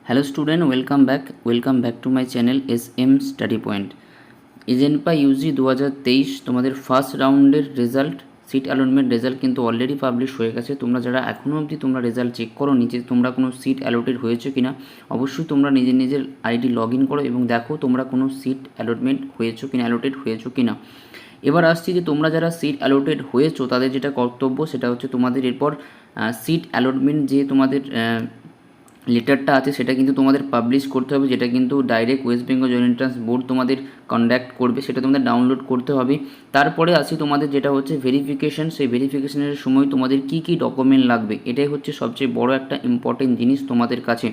Hello student, welcome back to my channel SM study point. এজেন্পা UG 2023 তোমাদের first রাউন্ডের result, seat allotment result কিন্তু already publish হয়ে গেছে। তোমরা যারা এখনও অবধি তোমরা রেজাল্ট চেক করো যে তোমরা কোনো সিট অ্যালটেড হয়েছে কিনা, অবশ্যই তোমরা নিজের আইডি লগ ইন করো এবং দেখো তোমরা কোনো সিট অ্যালটমেন্ট হয়েছো কিনা, অ্যালটেড হয়েছো কিনা। এবার আসছি যে তোমরা যারা সিট অ্যালটেড হয়েছো তাদের যেটা কর্তব্য সেটা হচ্ছে তোমাদের এরপর সিট অ্যালটমেন্ট যে তোমাদের লেটারটা আছে সেটা কিন্তু তোমাদের পাবলিশ করতে হবে, যেটা কিন্তু direct West Bengal joint entrance board তোমাদের কন্ডাক্ট করবে, সেটা তোমাদের ডাউনলোড করতে হবে। তারপরে আসি তোমাদের যেটা হচ্ছে ভেরিফিকেশান। সেই ভেরিফিকেশানের সময় তোমাদের কী কী ডকুমেন্ট লাগবে, এটাই হচ্ছে সবচেয়ে বড় একটা ইম্পর্টেন্ট জিনিস তোমাদের কাছে।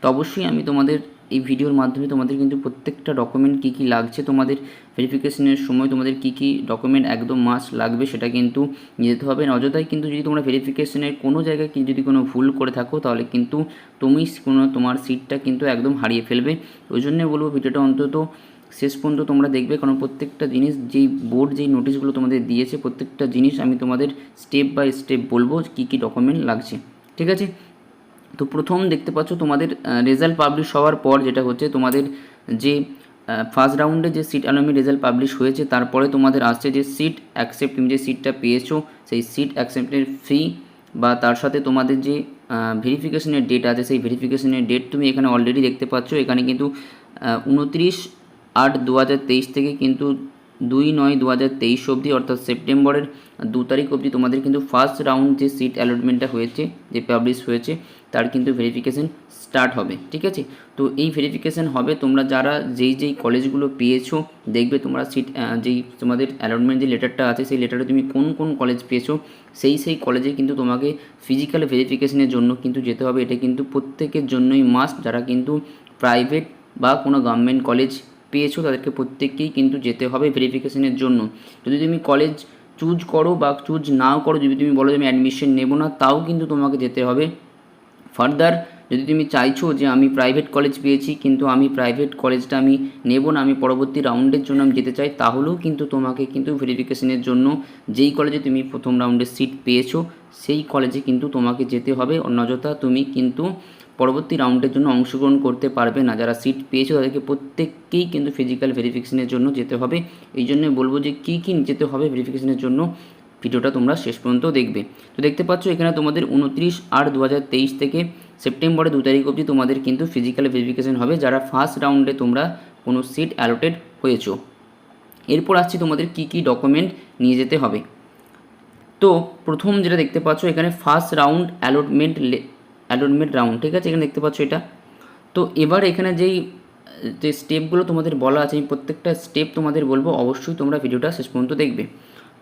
তো অবশ্যই আমি তোমাদের এই ভিডিওর মাধ্যমে তোমাদের কিন্তু প্রত্যেকটা ডকুমেন্ট কী কী লাগছে, তোমাদের ভেরিফিকেশনের সময় তোমাদের কী কী ডকুমেন্ট একদম মাস্ট লাগবে সেটা কিন্তু নিয়ে যেতে হবে। অযথাই কিন্তু যদি তোমরা ভেরিফিকেশনের কোনো জায়গায় যদি কোনো ভুল করে থাকো তাহলে কিন্তু তুমি তোমার সিটটা কিন্তু একদম হারিয়ে ফেলবে। ওই জন্যে বলবো ভিডিওটা অন্তত শেষ পর্যন্ত তোমরা দেখবে, কারণ প্রত্যেকটা জিনিস যেই বোর্ড যেই নোটিশগুলো তোমাদের দিয়েছে প্রত্যেকটা জিনিস আমি তোমাদের স্টেপ বাই স্টেপ বলবো কী কী ডকুমেন্ট লাগছে, ঠিক আছে। তো প্রথম দেখতে পাচ্ছ তোমাদের রেজাল্ট পাবলিশ হওয়ার পর যেটা হচ্ছে তোমাদের যে ফার্স্ট রাউন্ডে যে সিট অ্যালটমেন্ট রেজাল্ট পাবলিশ হয়েছে তারপরে তোমাদের আসছে যে সিট অ্যাকসেপ্ট, তুমি যে সিটটা পেয়েছো সেই সিট অ্যাকসেপ্টের ফি বা তার সাথে তোমাদের যে ভেরিফিকেশনের ডেট আছে সেই ভেরিফিকেশনের ডেট তুমি এখানে অলরেডি দেখতে পাচ্ছ। এখানে কিন্তু 29/8/2023 থেকে কিন্তু 2/9/2023 অবধি, অর্থাৎ সেপ্টেম্বরের 2 তারিখ অবধি তোমাদের কিন্তু ফার্স্ট রাউন্ড যে সিট অ্যালটমেন্টটা হয়েছে, যে পাবলিশ হয়েছে, তার কিন্তু ভেরিফিকেশন স্টার্ট হবে, ঠিক আছে। তো এই ভেরিফিকেশন হবে তোমরা যারা যেই কলেজগুলো পেয়েছো, দেখবে তোমরা সিট যেই তোমাদের অ্যালটমেন্ট যে লেটারটা আছে সেই লেটারে তুমি কোন কলেজ পেয়েছো সেই কলেজে কিন্তু তোমাকে ফিজিক্যাল ভেরিফিকেশনের জন্য কিন্তু যেতে হবে। এটা কিন্তু প্রত্যেকের জন্যই মাস্ট, যারা কিন্তু প্রাইভেট বা কোনো গভর্নমেন্ট কলেজ পেয়েছো তাদেরকে প্রত্যেককেই কিন্তু যেতে হবে ভেরিফিকেশনের জন্য। যদি তুমি কলেজ চুজ করো বা চুজ নাও করো, যদি তুমি বলো যে আমি অ্যাডমিশন নেবো না, তাও কিন্তু তোমাকে যেতে হবে। ফার্দার যদি তুমি চাইছো যে আমি প্রাইভেট কলেজ পেয়েছি কিন্তু আমি প্রাইভেট কলেজটা আমি নেব না, আমি পরবর্তী রাউন্ডের জন্য আমি যেতে চাই, তাহলেও কিন্তু তোমাকে কিন্তু ভেরিফিকেশনের জন্য যেই কলেজে তুমি প্রথম রাউন্ডে সিট পেয়েছো সেই কলেজে কিন্তু তোমাকে যেতে হবে। অন্যথা তুমি কিন্তু পরবর্তী রাউন্ডের জন্য অংশগ্রহণ করতে পারবে না। যারা সিট পেয়েছো তাদেরকে প্রত্যেককেই কিন্তু ফিজিক্যাল ভেরিফিকেশনের জন্য যেতে হবে। এই জন্য বলবো যে কী যেতে হবে ভেরিফিকেশনের জন্য, ভিডিওটা তোমরা শেষ পর্যন্ত দেখবে। তো দেখতে পাচ্ছ এখানে তোমাদের 29/8/2023 থেকে সেপ্টেম্বরের 2 তারিখ অবধি তোমাদের কিন্তু ফিজিক্যাল ভেরিফিকেশন হবে, যারা ফার্স্ট রাউন্ডে তোমরা কোনো সিট অ্যালটেড হয়েছো। এরপর আসছি তোমাদের কী ডকুমেন্ট নিয়ে যেতে হবে। তো প্রথম যেটা দেখতে পাচ্ছ এখানে ফার্স্ট রাউন্ড অ্যালটমেন্ট রাউন্ড, ঠিক আছে, এখানে দেখতে পাচ্ছ এটা। তো এবার এখানে যে স্টেপগুলো তোমাদের বলা আছে আমি প্রত্যেকটা স্টেপ তোমাদের বলবো, অবশ্যই তোমরা ভিডিওটা শেষ পর্যন্ত দেখবে।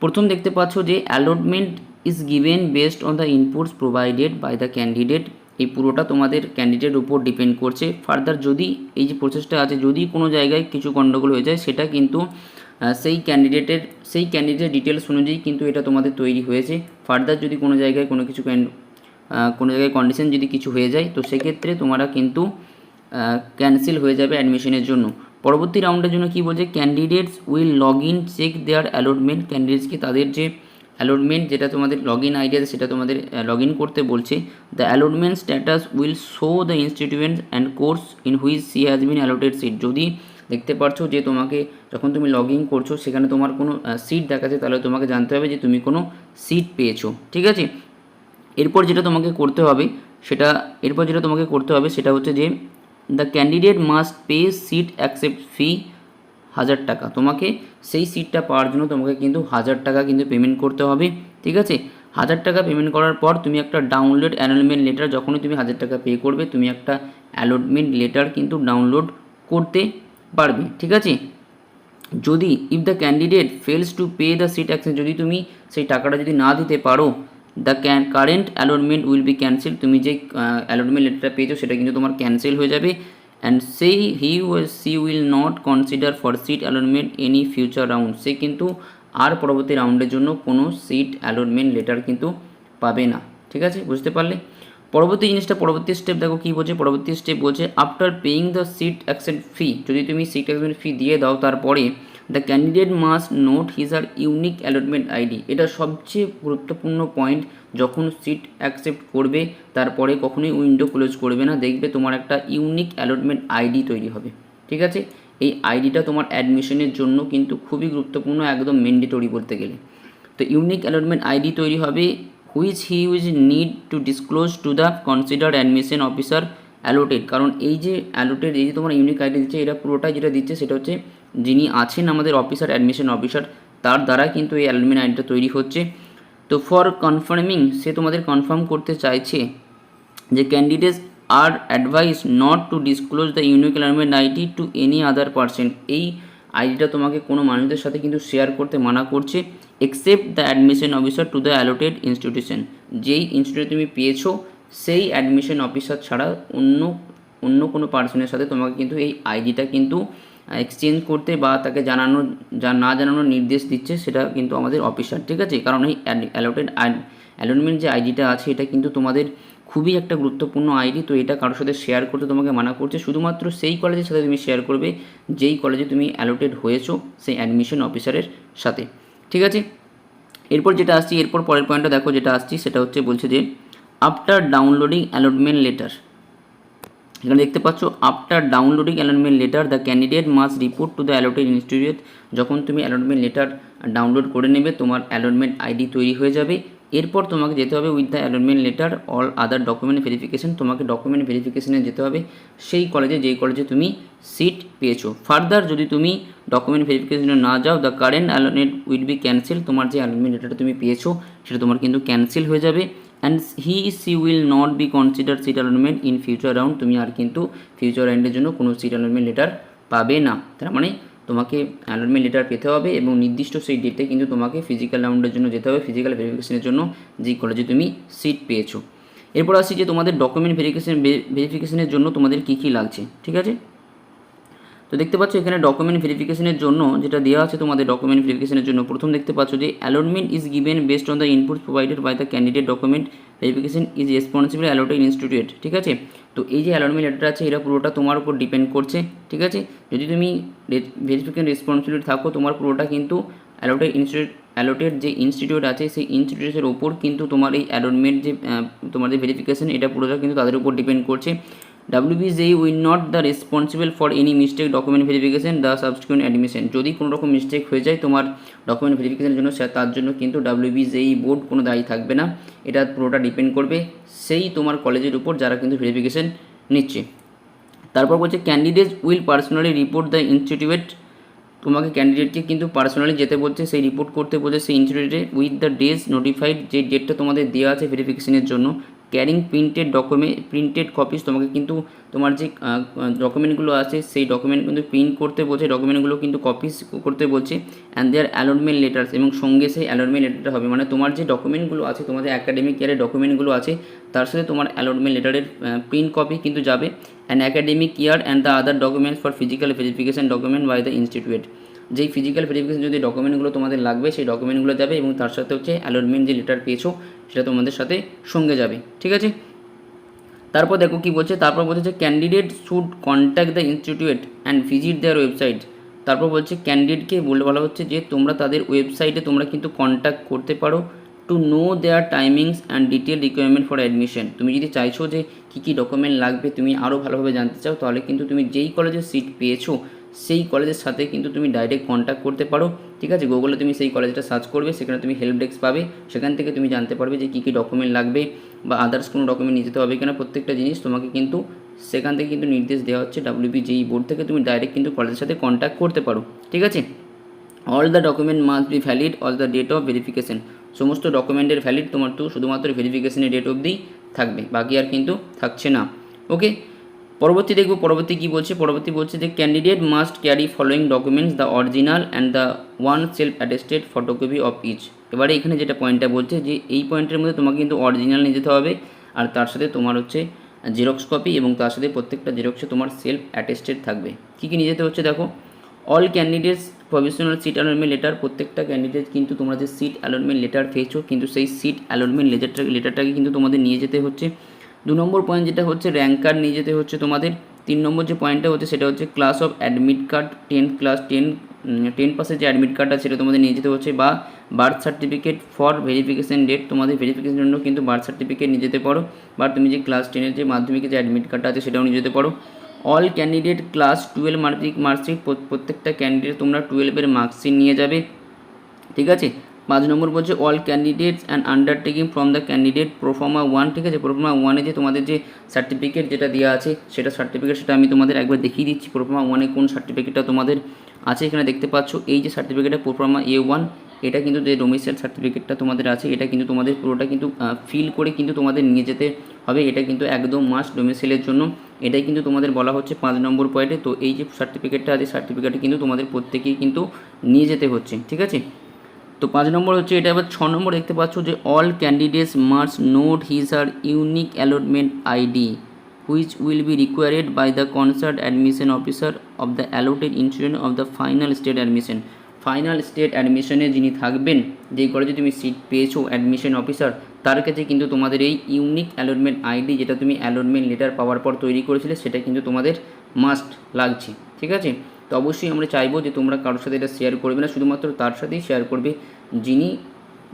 প্রথম দেখতে পাচ্ছ যে allotment is given based on the inputs provided by the candidate. এই পুরোটা তোমাদের ক্যান্ডিডেটের উপর ডিপেন্ড করছে। ফার্দার যদি এই যে প্রসেসটা আছে যদি কোনো জায়গায় কিছু গণ্ডগোল হয়ে যায় সেটা কিন্তু সেই ক্যান্ডিডেটের ডিটেলস অনুযায়ী কিন্তু এটা তোমাদের তৈরি হয়েছে। ফার্দার যদি কোনো জায়গায় কোনো জায়গায় কন্ডিশন যদি কিছু হয়ে যায় তো সেক্ষেত্রে তোমরা কিন্তু ক্যান্সেল হয়ে যাবে অ্যাডমিশনের জন্য। পরবর্তী রাউন্ডের জন্য কি বলছে, candidates will log in check their allotment. ক্যান্ডিডেটসকে তাদের যে অ্যালটমেন্ট যেটা তোমাদের লগ ইন আইডি আছে সেটা তোমাদের লগ ইন করতে বলছে। The allotment status will show the institution and course in which she has been allotted seat. যদি দেখতে পারছো যে তোমাকে যখন তুমি লগ ইন করছো সেখানে তোমার কোনো সিট দেখাচ্ছে, তাহলে তোমাকে জানতে হবে যে তুমি কোনো সিট পেয়েছো, ঠিক আছে। এরপর যেটা তোমাকে করতে হবে সেটা হচ্ছে যে the candidate must pay seat accept fee 1000 টাকা। তোমাকে সেই সিটটা পাওয়ার জন্য তোমাকে কিন্তু 1000 টাকা কিন্তু পেমেন্ট করতে হবে, ঠিক আছে। 1000 টাকা পেমেন্ট করার পর তুমি একটা ডাউনলোড অ্যালটমেন্ট লেটার, যখনই তুমি 1000 টাকা পে করবে তুমি একটা অ্যালটমেন্ট লেটার কিন্তু ডাউনলোড করতে পারবে, ঠিক আছে। যদি if the candidate fails to pay the seat accept, যদি তুমি সেই টাকাটা যদি না দিতে পারো, the current allotment will be cancel. তুমি যে অ্যালটমেন্ট লেটারটা পেয়েছো সেটা কিন্তু তোমার ক্যান্সেল হয়ে যাবে। And she will not consider for seat allotment any future round. সে কিন্তু আর পরবর্তী রাউন্ডের জন্য কোনো সিট অ্যালটমেন্ট লেটার কিন্তু পাবে না, ঠিক আছে, বুঝতে পারলে। পরবর্তী স্টেপ দেখো কী বলছে। পরবর্তী স্টেপ বলছে after paying the seat accept fee. যদি তুমি সিট অ্যাকসেপ্ট ফি দিয়ে দাও তারপরে the candidate must note his or unique allotment ID. এটা সবচেয়ে গুরুত্বপূর্ণ পয়েন্ট। যখন সিট অ্যাকসেপ্ট করবে তারপরে কখনোই উইন্ডো ক্লোজ করবে না, দেখবে তোমার একটা ইউনিক অ্যালটমেন্ট আইডি তৈরি হবে। ঠিক আছে, এই আইডিটা তোমার অ্যাডমিশনের জন্য কিন্তু খুবই গুরুত্বপূর্ণ, একদম ম্যান্ডেটরি বলতে গেলে। তো ইউনিক অ্যালটমেন্ট আইডি তৈরি হবে which he was need to disclose to the considered admission officer allotted. কারণ এই যে অ্যালোটেড, এই যে তোমার ইউনিক আইডি দিচ্ছে, এটা পুরোটা যেটা দিচ্ছে সেটা হচ্ছে যিনি আছেন আমাদের অফিসার, অ্যাডমিশন অফিসার, তার দ্বারা কিন্তু এই অ্যালটমেন্ট আইডিটা তৈরি হচ্ছে। তো ফর কনফার্মিং, সে তোমাদের কনফার্ম করতে চাইছে যে candidates are advice not to disclose the unique allotment ID to any other person. এই আইডিটা তোমাকে কোনো মানুষদের সাথে কিন্তু শেয়ার করতে মানা করছে, except the admission officer to the allotted institution. যেই ইনস্টিটিউটে তুমি পেয়েছো সেই অ্যাডমিশন অফিসার ছাড়া অন্য কোনো পার্সনের সাথে তোমাকে কিন্তু এই আইডিটা কিন্তু এক্সচেঞ্জ করতে বা তাকে না জানানোর নির্দেশ দিচ্ছে সেটা কিন্তু আমাদের অফিসার। ঠিক আছে, কারণ এই অ্যালটমেন্ট যে আইডিটা আছে এটা কিন্তু তোমাদের খুবই একটা গুরুত্বপূর্ণ আইডি। তো এটা কারোর সাথে শেয়ার করতে তোমাকে মানা করছে, শুধুমাত্র সেই কলেজের সাথে তুমি শেয়ার করবে যেই কলেজে তুমি অ্যালোটেড হয়েছো সেই অ্যাডমিশন অফিসারের সাথে। ঠিক আছে, এরপর যেটা আসছি, এরপর পরের পয়েন্টটা দেখো যেটা আসছি সেটা হচ্ছে বলছে যে আফটার ডাউনলোডিং অ্যালটমেন্ট লেটার। এখানে দেখতে পাচ্ছ after downloading allotment letter the candidate must report to the allotted institute. যখন তুমি অ্যালটমেন্ট লেটার ডাউনলোড করে নেবে তোমার অ্যালটমেন্ট আইডি তৈরি হয়ে যাবে। এরপর তোমাকে যেতে হবে with the allotment letter all other document verification. তোমাকে ডকুমেন্ট ভেরিফিকেশনে যেতে হবে সেই কলেজে যেই কলেজে তুমি সিট পেয়েছো। ফার্দার যদি তুমি ডকুমেন্ট ভেরিফিকেশনে না যাও the current allotment will be cancel. তোমার যে অ্যালটমেন্ট লেটারটা তুমি পেয়েছো সেটা তোমার কিন্তু ক্যান্সেল হয়ে যাবে। And she will not be considered seat allotment in future round. তুমি আর কিন্তু ফিউচার রাউন্ডের জন্য কোনো সিট অ্যালটমেন্ট লেটার পাবে না। তার মানে তোমাকে অ্যালটমেন্ট লেটার পেতে হবে এবং নির্দিষ্ট সেই ডেটে কিন্তু তোমাকে ফিজিক্যাল রাউন্ডের জন্য যেতে হবে, ফিজিক্যাল ভেরিফিকেশনের জন্য যেই কলেজে তুমি সিট পেয়েছো। এরপর আসছি যে তোমাদের ডকুমেন্ট ভেরিফিকেশনের জন্য তোমাদের কী কী লাগছে। ঠিক আছে, তো দেখতে পাচ্ছ এখানে ডকুমেন্ট ভেরিফিকেশনের জন্য যেটা দেওয়া আছে তোমাদের ডকুমেন্ট ভেরিফিকেশনের জন্য প্রথম দেখতে পাচ্ছ যে allotment is given based on the input provided by the candidate document verification is responsible allotted institute. ঠিক আছে, তো এই যে অ্যালটমেন্ট লেটার আছে এটা পুরোটা তোমার উপর ডিপেন্ড করছে। ঠিক আছে, যদি তুমি ভেরিফিকেশন রেসপন্সিবিলিটি থাকো তোমার পুরোটা কিন্তু অ্যালোটেড যে ইনস্টিটিউট আছে সেই ইনস্টিটিউটের ওপর কিন্তু তোমার এই অ্যালটমেন্ট যে তোমার যে ভেরিফিকেশন এটা পুরোটা কিন্তু তাদের উপর ডিপেন্ড করছে। WBJE will not the responsible for any mistake document verification the subsequent admission। যদি কোনো রকম মিস্টেক হয়ে যায় তোমার ডকুমেন্ট ভেরিফিকেশনের জন্য তার জন্য কিন্তু WBJE বোর্ড কোনো দায়ী থাকবে না। এটা পুরোটা ডিপেন্ড করবে সেই তোমার কলেজের উপর যারা কিন্তু ভেরিফিকেশন নিচ্ছে। তারপর বলছে candidate will personally report the institute. তোমাকে ক্যান্ডিডেটকে কিন্তু পার্সোনালি যেতে বলছে, সেই রিপোর্ট করতে বলছে সেই ইনস্টিটিউটে উইথ দ্য ডেজ নোটিফাইড। যে ডেটটা তোমাদের দেওয়া আছে ভেরিফিকেশনের জন্য ক্যারিং প্রিন্টেড কপিস। তোমাকে কিন্তু তোমার যে ডকুমেন্টগুলো আছে সেই ডকুমেন্ট কিন্তু প্রিন্ট করতে বলছে, ডকুমেন্টগুলো কিন্তু কপিস করতে বলছে। অ্যান্ড দেয়ার অ্যালটমেন্ট লেটার্স, এবং সঙ্গে সেই অ্যালটমেন্ট লেটারটা হবে, মানে তোমার যে ডকুমেন্টগুলো আছে তোমাদের অ্যাকাডেমিক ইয়ারের ডকুমেন্টগুলো আছে তার সাথে তোমার অ্যালটমেন্ট লেটারের প্রিন্ট কপি কিন্তু যাবে। And academic year and the other documents for physical verification document by the institute. যেই ফিজিক্যাল ভেরিফিকেশন যদি ডকুমেন্টগুলো তোমাদের লাগবে সেই ডকুমেন্টগুলো যাবে এবং তার সাথে হচ্ছে অ্যালটমেন্ট যে লেটার পেয়েছো সেটা তোমাদের সাথে সঙ্গে যাবে। ঠিক আছে, তারপর দেখো কি বলছে, তারপর বলছে যে candidate should contact the institute and visit their website. তারপর বলছে ক্যান্ডিডেটকে বলা হচ্ছে যে তোমরা তাদের ওয়েবসাইটে তোমরা কিন্তু কন্ট্যাক্ট করতে পারো to know their timings and detail requirement for admission. তুমি যদি চাইছো যে কী কী ডকুমেন্ট লাগবে তুমি আরও ভালোভাবে জানতে চাও তাহলে কিন্তু তুমি যেই কলেজে সিট পেয়েছো সেই কলেজের সাথে কিন্তু তুমি ডাইরেক্ট কন্ট্যাক্ট করতে পারো। ঠিক আছে, গুগলে তুমি সেই কলেজটা সার্চ করবে, সেখানে তুমি হেল্প ডেস্ক পাবে, সেখান থেকে তুমি জানতে পারবে যে কী কী ডকুমেন্ট লাগবে বা আদার্স কোনো ডকুমেন্ট নিয়ে যেতে হবে কিনা। প্রত্যেকটা জিনিস তোমাকে কিন্তু সেখান থেকে কিন্তু নির্দেশ দেওয়া হচ্ছে WBJE বোর্ড থেকে, তুমি ডাইরেক্ট কিন্তু কলেজের সাথে কন্ট্যাক্ট করতে পারো। ঠিক আছে, all the document must be valid all the date of verification. সমস্ত ডকুমেন্টের ভ্যালিড তোমার তো শুধুমাত্র ভেরিফিকেশনের ডেট অবধি থাকবে, বাকি আর কিন্তু থাকছে না। ওকে, পরবর্তী দেখব পরবর্তী কী বলছে। পরবর্তী বলছে যে candidate must carry following documents the original and the one self attested photocopy of each. এবারে এখানে যেটা পয়েন্টটা বলছে যে এই পয়েন্টের মধ্যে তোমাকে কিন্তু অরিজিনাল নিয়ে যেতে হবে আর তার সাথে তোমার হচ্ছে জেরক্স কপি এবং তার সাথে প্রত্যেকটা জেরক্সে তোমার সেলফ অ্যাটেস্টেড থাকবে। কী কী নিয়ে যেতে হচ্ছে দেখো, all candidates provisional seat allotment letter. প্রত্যেকটা ক্যান্ডিডেট কিন্তু তোমরা যে সিট অ্যালটমেন্ট লেটার পেয়েছো কিন্তু সেই সিট অ্যালটমেন্ট লেটারটাকে কিন্তু তোমাদের নিয়ে যেতে হচ্ছে। 2 নম্বর পয়েন্ট যেটা হচ্ছে র্যাঙ্ক কার্ড নিয়ে যেতে হচ্ছে তোমাদের। 3 নম্বর যে পয়েন্টটা হচ্ছে সেটা হচ্ছে class of admit card 10 class 10 10% যে অ্যাডমিট কার্ড আছে সেটা তোমাদের নিয়ে যেতে হচ্ছে, বা birth certificate for verification date, তোমাদের ভেরিফিকেশনের জন্য কিন্তু বার্থ সার্টিফিকেট নিয়ে যেতে পারো, বা তুমি যে ক্লাস 10-এর যে মাধ্যমিকের যে অ্যাডমিট কার্ডটা আছে সেটাও নিয়ে যেতে পারো। অল ক্যান্ডিডেট ক্লাস 12 মার্কশিট, প্রত্যেকটা ক্যান্ডিডেট তোমরা 12-এর মার্কশিট নিয়ে যাবে, ঠিক আছে। 5 নম্বর বলছে all candidates and undertaking from the candidate proforma 1, ঠিক আছে। প্রোফর্মা 1-এ যে তোমাদের যে সার্টিফিকেট যেটা দেওয়া আছে সেটা সার্টিফিকেট, সেটা আমি তোমাদের একবার দেখিয়ে দিচ্ছি। প্রোফর্মা 1-এ কোন সার্টিফিকেটটা তোমাদের আছে এখানে দেখতে পাচ্ছ, এই যে সার্টিফিকেটটা প্রোফর্মা A1, এটা কিন্তু যে ডোমিসাইল সার্টিফিকেটটা তোমাদের আছে এটা কিন্তু তোমাদের পুরোটা কিন্তু ফিল করে কিন্তু তোমাদের নিয়ে যেতে হবে, এটা কিন্তু একদম মাস্ট ডোমিসাইলের জন্য, এটাই কিন্তু তোমাদের বলা হচ্ছে 5 নম্বর পয়েন্টে। তো এই যে সার্টিফিকেটটা আছে সার্টিফিকেটটা কিন্তু তোমাদের প্রত্যেকেই কিন্তু নিয়ে যেতে হচ্ছে, ঠিক আছে। তো 5 নম্বর হচ্ছে এটা। এবার 6 নম্বর দেখতে পাচ্ছ যে all candidates must note his or unique allotment ID which will be required by the concerned admission officer of the allotted institute of the final state admission. Final state অ্যাডমিশনে যিনি থাকবেন, যেই কলেজে তুমি সিট পেয়েছো, অ্যাডমিশন অফিসার, তার কাছে কিন্তু তোমাদের এই ইউনিক অ্যালটমেন্ট আইডি, যেটা তুমি অ্যালটমেন্ট লেটার পাওয়ার পর তৈরি করেছিলে, সেটা কিন্তু তোমাদের মাস্ট লাগছে, ঠিক আছে। তো অবশ্যই আমরা চাইবো যে তোমরা কারোর সাথে এটা শেয়ার করবে না, শুধুমাত্র তার সাথেই শেয়ার করবে যিনি,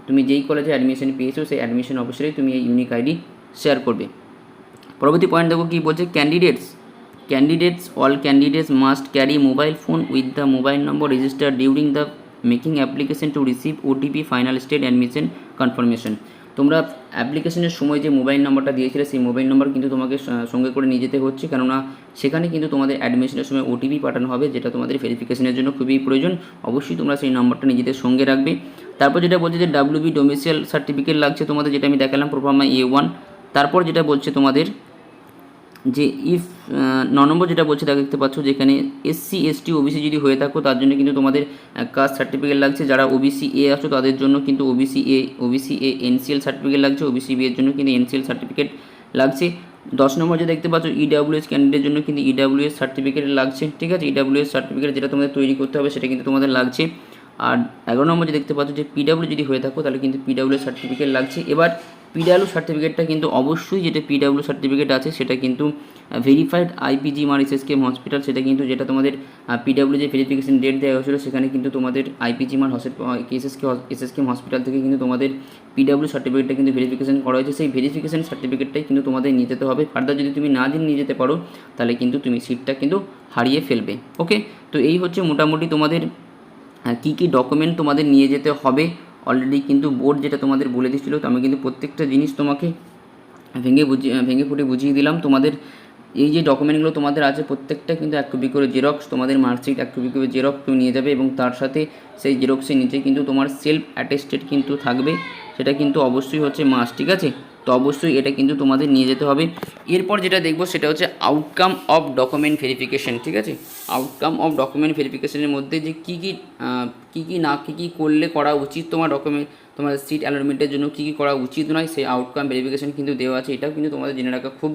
তুমি যেই কলেজে অ্যাডমিশন পেয়েছো সেই অ্যাডমিশন অফিসারেই তুমি এই ইউনিক আইডি শেয়ার করবে। পরবর্তী পয়েন্ট দেখো কী বলছে, all candidates must carry mobile phone with the mobile number register during the making application to receive OTP final state admission confirmation. তোমরা অ্যাপ্লিকেশনের সময় যে মোবাইল নাম্বারটা দিয়েছিলে সেই মোবাইল নাম্বার কিন্তু তোমাকে সঙ্গে করে নিয়ে যেতে হচ্ছে, কেননা সেখানে কিন্তু তোমাদের অ্যাডমিশনের সময় OTP পাঠানো হবে, যেটা তোমাদের ভেরিফিকেশনের জন্য খুবই প্রয়োজন। অবশ্যই তোমরা সেই নাম্বারটা নিজেদের সঙ্গে রাখবে। তারপর যেটা বলছে যে WB ডোমিসাইল সার্টিফিকেট লাগছে তোমাদের, যেটা আমি দেখালাম প্রোফর্মা A1। তারপর যেটা বলছে তোমাদের যে ইফ 9 নম্বর যেটা বলছে দেখতে পাচ্ছ, যেখানে SC ST OBC যদি হয়ে থাকো তার জন্য কিন্তু তোমাদের কাস্ট সার্টিফিকেট লাগছে। যারা OBC A আছো তাদের জন্য কিন্তু OBC A NCL সার্টিফিকেট লাগছে, OBC B এর জন্য কিন্তু NCL সার্টিফিকেট লাগছে। 10 নম্বর যে দেখতে পাচ্ছ EWS ক্যান্ডিডেটের জন্য কিন্তু EWS সার্টিফিকেট লাগছে, ঠিক আছে। EWS সার্টিফিকেট যেটা তোমাদের তৈরি করতে হবে সেটা কিন্তু তোমাদের লাগছে। আর 11 নম্বর যে দেখতে পাচ্ছ যে PW যদি হয়ে থাকো তাহলে কিন্তু PW সার্টিফিকেট লাগছে। এবার PW সার্টিফিকেটটা কিন্তু অবশ্যই, যেটা PW সার্টিফিকেট আছে সেটা কিন্তু ভেরিফাইড IPG মার SSKM হসপিটাল, সেটা কিন্তু যেটা তোমাদের PW যে ভেরিফিকেশন ডেট দেওয়া হয়েছিল সেখানে কিন্তু তোমাদের IPG মার SSKM হসপিটাল থেকে কিন্তু তোমাদের PW সার্টিফিকেটটা কিন্তু ভেরিফিকেশন করা হয়েছে। সেই ভেরিফিকেশন সার্টিফিকেটটাই কিন্তু তোমাদের নিয়ে যেতে হবে। ফার্দার যদি তুমি না নিয়ে যেতে পারো তাহলে কিন্তু তুমি সিটটা কিন্তু হারিয়ে ফেলবে। ওকে, তো এই হচ্ছে মোটামুটি তোমাদের কী কী ডকুমেন্ট তোমাদের নিয়ে যেতে হবে। অলরেডি কিন্তু বোর্ড যেটা তোমাদের বলে দিচ্ছিলো, তো আমি কিন্তু প্রত্যেকটা জিনিস তোমাকে ভেঙে ফুটে বুঝিয়ে দিলাম। তোমাদের এই যে ডকুমেন্টগুলো তোমাদের আছে প্রত্যেকটা কিন্তু 1 কপি করে জেরক্স, তোমাদের মার্কশিট 1 কপি করে জেরক্স তুমি নিয়ে যাবে, এবং তার সাথে সেই জেরক্সের নিচে কিন্তু তোমার সেলফ অ্যাটেস্টেড কিন্তু থাকবে, সেটা কিন্তু অবশ্যই হচ্ছে মাস্ট, ঠিক আছে। তো অবশ্যই এটা কিন্তু তোমাদের নিয়ে যেতে হবে। এরপর যেটা দেখবো সেটা হচ্ছে আউটকাম অফ ডকুমেন্ট ভেরিফিকেশন, ঠিক আছে। আউটকাম অফ ডকুমেন্ট ভেরিফিকেশনের মধ্যে যে কী কী করলে করা উচিত তোমার সিট অ্যালটমেন্টের জন্য কী কী করা উচিত নয়, সেই আউটকাম ভেরিফিকেশন কিন্তু দেওয়া আছে। এটাও কিন্তু তোমাদের জেনে রাখা খুব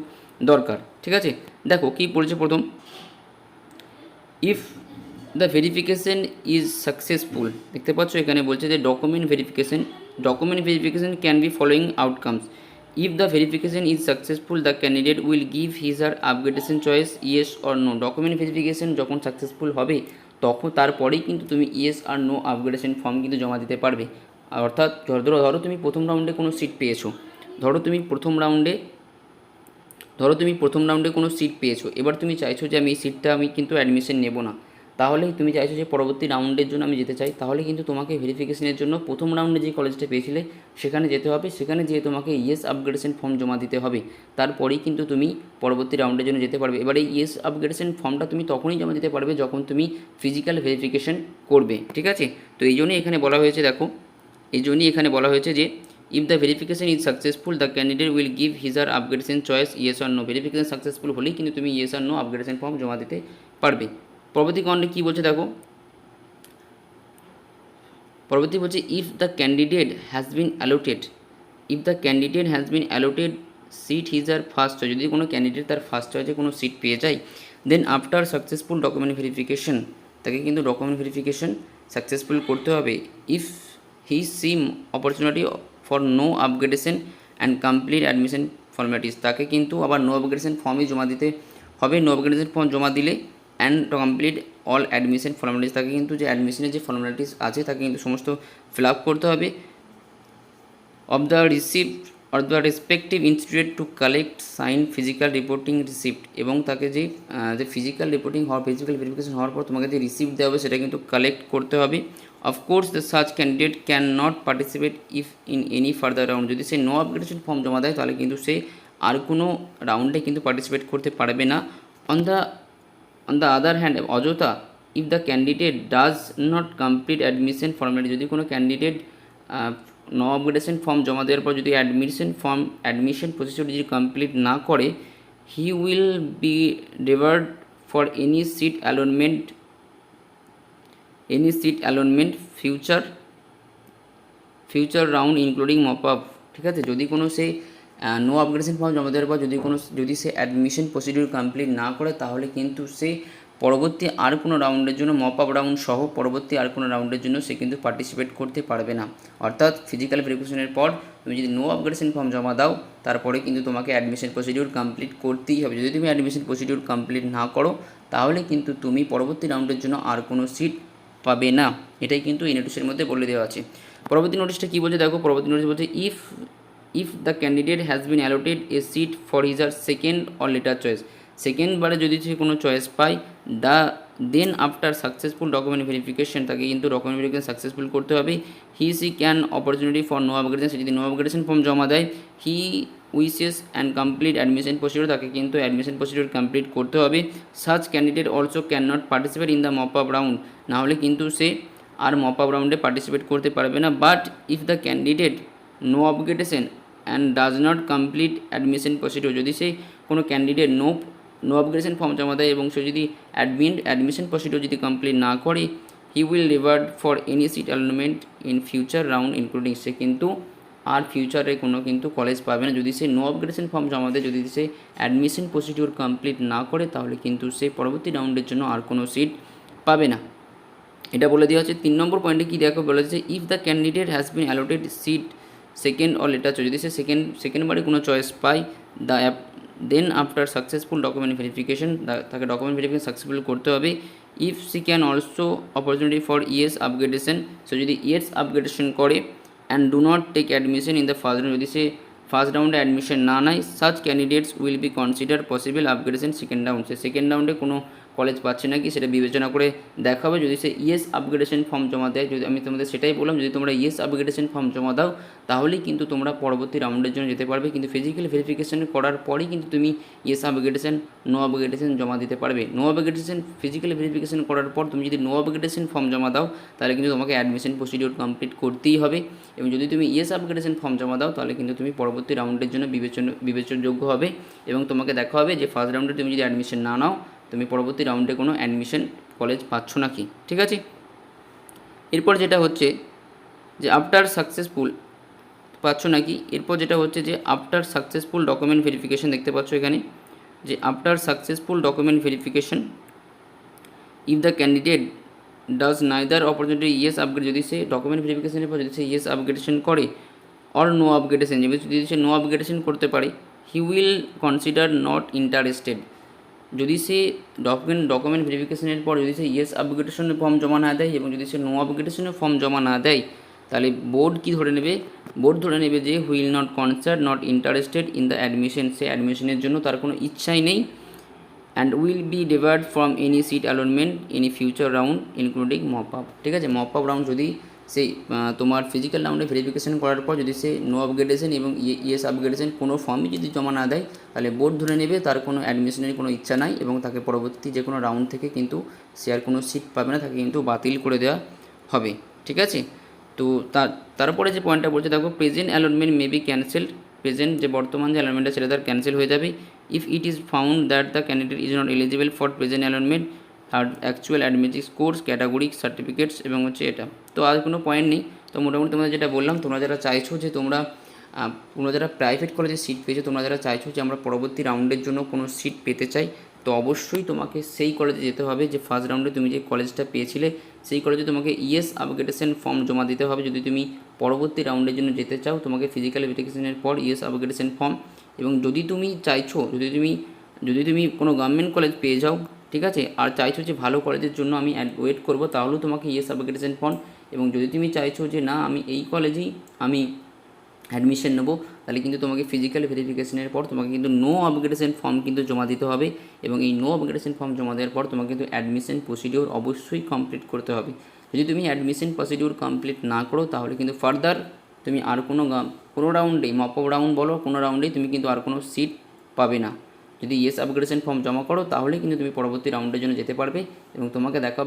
দরকার, ঠিক আছে। দেখো কী বলছে প্রথম, if the verification is successful, দেখতে পাচ্ছ এখানে বলছে যে document verification can be following outcomes. If the verification is successful the candidate will give his her upgradation choice yes or no. Document verification যখন সাকসেসফুল হবে তখন তারপরেই কিন্তু তুমি ইয়েস আর নো আপগ্রেডেশন ফর্ম কিন্তু জমা দিতে পারবে। অর্থাৎ ধরো তুমি প্রথম রাউন্ডে কোনো সিট পেয়েছো, ধরো তুমি প্রথম রাউন্ডে কোনো সিট পেয়েছো, এবার তুমি চাইছো যে আমি এই সিটটা আমি কিন্তু অ্যাডমিশন নেব না, তাহলে তুমি চাইছো যে পরবর্তী রাউন্ডের জন্য আমি যেতে চাই, তাহলে কিন্তু তোমাকে ভেরিফিকেশনের জন্য প্রথম রাউন্ডে যে কলেজটা পেয়েছিলে সেখানে যেতে হবে, সেখানে যেয়ে তোমাকে ইয়েস আপগ্রেডেশন ফর্ম জমা দিতে হবে, তারপরেই কিন্তু তুমি পরবর্তী রাউন্ডের জন্য যেতে পারবে। এবার এই ইয়েস আপগ্রেডেশন ফর্মটা তুমি তখনই জমা দিতে পারবে যখন তুমি ফিজিক্যাল ভেরিফিকেশন করবে, ঠিক আছে। তো এই জন্যই এখানে বলা হয়েছে, দেখো এই জন্যই এখানে বলা হয়েছে যে if the verification is successful the candidate will give his her upgradation choice yes R no. Verification successful হলেই কিন্তু তুমি ইয়েস আর নো আপগ্রেডেশন ফর্ম জমা দিতে পারবে। পরবর্তী কন্ডে কী বলছে দেখো, পরবর্তী বলছে if the candidate has been allotted seat his her first choice, যদি কোনো ক্যান্ডিডেট তার ফার্স্ট চয়েসে কোনো সিট পেয়ে যায়, then after successful document verification, তাকে কিন্তু ডকুমেন্ট ভেরিফিকেশন সাকসেসফুল করতে হবে। If he seem opportunity for no upgradation and complete admission formalities, তাকে কিন্তু আবার নো আপগ্রেডেশন ফর্মই জমা দিতে হবে। নো আপগ্রেডেশন ফর্ম জমা দিলে and complete all admission formalities, তাকে কিন্তু যে অ্যাডমিশনের যে ফর্মালিটিস আছে তাকে কিন্তু সমস্ত ফিল আপ করতে হবে। Of the receipt or the respective institute to collect sign physical reporting receipt, এবং তাকে যে ফিজিক্যাল রিপোর্টিং হওয়ার ফিজিক্যাল ভেরিফিকেশন হওয়ার পর তোমাকে যে রিসিপ্ট দেওয়া হবে সেটা কিন্তু কালেক্ট করতে হবে। Of course the search candidate can not participate if in any further round, যদি সে নো অ্যাপ্লিকেশন ফর্ম জমা দেয় তাহলে কিন্তু সে আর কোনো রাউন্ডে কিন্তু পার্টিসিপেট করতে পারবে না। অন দ্য আদার হ্যান্ড অযথা if the candidate does not complete admission formality, যদি কোনো ক্যান্ডিডেট নো আপগ্রেডেশন ফর্ম জমা দেওয়ার পর যদি অ্যাডমিশন প্রসিডিউর যদি কমপ্লিট না করে, he will be debarred for any seat allotment future round including mop up. ঠিক আছে, যদি কোনো সে নো আপগ্রেডেশন ফর্ম জমা দেওয়ার পর যদি সে অ্যাডমিশন প্রসিডিউর কমপ্লিট না করে তাহলে কিন্তু সে পরবর্তী আর কোনো রাউন্ডের জন্য মপ আপ রাউন্ড সহ পরবর্তী আর কোনো রাউন্ডের জন্য সে কিন্তু পার্টিসিপেট করতে পারবে না। অর্থাৎ ফিজিক্যাল ভেরিফিকেশনের পর তুমি যদি নো আপগ্রেডেশন ফর্ম জমা দাও তারপরে কিন্তু তোমাকে অ্যাডমিশন প্রসিডিউর কমপ্লিট করতেই হবে। যদি তুমি অ্যাডমিশন প্রসিডিউর কমপ্লিট না করো তাহলে কিন্তু তুমি পরবর্তী রাউন্ডের জন্য আর কোনো সিট পাবে না। এটাই কিন্তু এই নোটিশের মধ্যে বলে দেওয়া আছে। পরবর্তী নোটিশটা কী বলছে দেখো, পরবর্তী নোটিশ বলছে if the candidate has been allotted a seat for his or second or later choice, সেকেন্ডবারে যদি সে কোনো চয়েস পায় then after successful document verification, তাকে কিন্তু ডকুমেন্ট ভেরিফিকেশন সাকসেসফুল করতে হবে। She can opportunity for no upgradation, সে যদি নো আপগ্রেডেশন ফর্ম জমা দেয় he wishes and complete admission procedure, তাকে কিন্তু অ্যাডমিশন প্রসিডিউর কমপ্লিট করতে হবে। Such candidate also can not participate in the mop up round, নাহলে কিন্তু সে আর মপ আপ রাউন্ডে পার্টিসিপেট করতে পারবে না। But if the candidate no upgradation and does not complete admission procedure, যদি সে কোনো ক্যান্ডিডেট নো আপগ্রেডেশন ফর্ম জমা দেয় এবং সে যদি অ্যাডমিশন প্রসিডিউর যদি কমপ্লিট না করে, he will revert for any seat allotment in future round including, সে কিন্তু আর ফিউচারে কোনো কিন্তু কলেজ পাবে না। যদি সে নো আপগ্রেডেশন ফর্ম জমা দেয়, যদি সে অ্যাডমিশন প্রসিডিউর কমপ্লিট না করে তাহলে কিন্তু সে পরবর্তী রাউন্ডের জন্য আর কোনো সিট পাবে না। এটা বলে দেওয়া হচ্ছে। 3 নম্বর পয়েন্টে কী দেখো বলেছে, if the candidate has been allotted seat second or later choice, যদি সে সেকেন্ডবারে কোনো চয়েস পায় then after successful document verification, তাকে ডকুমেন্ট ভেরিফিকেশন সাকসেসফুল করতে হবে। If she can also opportunity for yes upgradation, সে যদি ইয়েস আপগ্রেডেশন করে and do not take admission in the first round, যদি সে ফার্স্ট রাউন্ডে অ্যাডমিশন না নেয়, such candidates will be consider possible upgradation second round, say second রাউন্ডে কোনো কলেজ পাচ্ছে নাকি সেটা বিবেচনা করে দেখাবে। যদি সে ইয়েস আপগ্রেডেশন ফর্ম জমা দেয়, যদি আমি তোমাদের সেটাই বললাম, যদি তোমরা ইয়েস আপগ্রেডেশন ফর্ম জমা দাও তাহলেই কিন্তু তোমরা পরবর্তী রাউন্ডের জন্য যেতে পারবে। কিন্তু ফিজিক্যাল ভেরিফিকেশন করার পরেই কিন্তু তুমি ইয়েস আপগ্রেডেশন নো আপগ্রেডেশন জমা দিতে পারবে। নো আপগ্রেডেশন ফিজিক্যাল ভেরিফিকেশন করার পর তুমি যদি নো আপগ্রেডেশন ফর্ম জমা দাও তাহলে কিন্তু তোমাকে অ্যাডমিশন প্রসিডিউর কমপ্লিট করতেই হবে, এবং যদি তুমি ইয়েস আপগ্রেডেশন ফর্ম জমা দাও তাহলে কিন্তু তুমি পরবর্তী রাউন্ডের জন্য বিবেচনযোগ্য হবে, এবং তোমাকে দেখা হবে যে ফার্স্ট রাউন্ডে তুমি যদি অ্যাডমিশন না নাও তুমি পরবর্তী রাউন্ডে কোনো অ্যাডমিশন কলেজ পাচ্ছ নাকি। ঠিক আছে, এরপর যেটা হচ্ছে যে আফটার সাকসেসফুল পাচ্ছ নাকি, এরপর যেটা হচ্ছে যে আফটার সাকসেসফুল ডকুমেন্ট ভেরিফিকেশন, দেখতে পাচ্ছ এখানে যে after successful document verification if the candidate does neither opportunity yes upgrade, যদি সে ডকুমেন্ট ভেরিফিকেশনের পর যদি সে ইয়েস আপগ্রেডেশন করে অর নো আপগ্রেডেশন, যদি সে নো আপগ্রেডেশন করতে পারে, he will consider not interested, যদি সে ডকুমেন্ট ভেরিফিকেশনের পর যদি সে ইয়েস আপগ্রেডেশনের ফর্ম জমা না দেয় এবং যদি সে নো আপগ্রেডেশনের ফর্ম জমা না দেয় তাহলে বোর্ড কী ধরে নেবে, বোর্ড ধরে নেবে যে he'll not concern not interested in the admission, সে অ্যাডমিশনের জন্য তার কোনো ইচ্ছাই নেই, and will be debarred from any seat allotment any future round including mop up. ঠিক আছে, মপ আপ রাউন্ড যদি সেই তোমার ফিজিক্যাল রাউন্ডে ভেরিফিকেশন করার পর যদি সে নো আপগ্রেডেশন এবং ইয়েস আপগ্রেডেশন কোনো ফর্মই যদি জমা না দেয় তাহলে বোর্ড ধরে নেবে তার কোনো অ্যাডমিশনের কোনো ইচ্ছা নাই এবং তাকে পরবর্তী যে কোনো রাউন্ড থেকে কিন্তু সে আর কোনো সিট পাবে না, তাকে কিন্তু বাতিল করে দেওয়া হবে। ঠিক আছে, তো তারপরে যে পয়েন্টটা বলছে দেখো, present allotment may be cancelled, present যে বর্তমান যে অ্যালটমেন্টটা সেটা তার ক্যান্সেল হয়ে যাবে if it is found that the candidate is not eligible for present allotment or actual admitted course category certificates, এবং হচ্ছে এটা তো আর কোনো পয়েন্ট নেই। তো মোটামুটি তোমরা যেটা বললাম, তোমরা যারা চাইছো যে তোমরা যারা প্রাইভেট কলেজে সিট পেয়েছো, তোমরা যারা চাইছো যে আমরা পরবর্তী রাউন্ডের জন্য কোনো সিট পেতে চাই, তো অবশ্যই তোমাকে সেই কলেজে যেতে হবে যে ফার্স্ট রাউন্ডে তুমি যে কলেজটা পেয়েছিলে সেই কলেজে তোমাকে ইয়েস আপগ্রেডেশন ফর্ম জমা দিতে হবে। যদি তুমি পরবর্তী রাউন্ডের জন্য যেতে চাও তোমাকে ফিজিক্যাল ভেরিফিকেশনের পর ইয়েস আপগ্রেডেশন ফর্ম, এবং যদি তুমি চাইছো যদি তুমি কোনো গভর্নমেন্ট কলেজ পেয়ে যাও ঠিক আছে। আর চাইছো যে ভালো কলেজের জন্য আমি ওয়েট করব, তাহলেও তোমাকে ইয়েস অ্যাপ্লিকেশন ফর্ম। এবং যদি তুমি চাইছো যে না আমি এই কলেজেই আমি অ্যাডমিশন নেবো, তাহলে কিন্তু তোমাকে ফিজিক্যাল ভেরিফিকেশনের পর তোমাকে কিন্তু নো অবলিগেশন ফর্ম কিন্তু জমা দিতে হবে। এবং এই নো অবলিগেশন ফর্ম জমা দেওয়ার পর তোমাকে কিন্তু অ্যাডমিশন প্রসিডিওর অবশ্যই কমপ্লিট করতে হবে। যদি তুমি অ্যাডমিশন প্রসিডিওর কমপ্লিট না করো, তাহলে কিন্তু ফার্দার তুমি আর কোনো রাউন্ডেই, মপ আপ রাউন্ড বলো, কোনো রাউন্ডেই তুমি কিন্তু আর কোনো সিট পাবে না। যদি ইয়েস অ্যাপ্লিকেশন ফর্ম জমা করো, তাহলে কিন্তু তুমি পরবর্তী রাউন্ডের জন্য যেতে পারবে এবং তোমাকে দেখা হবে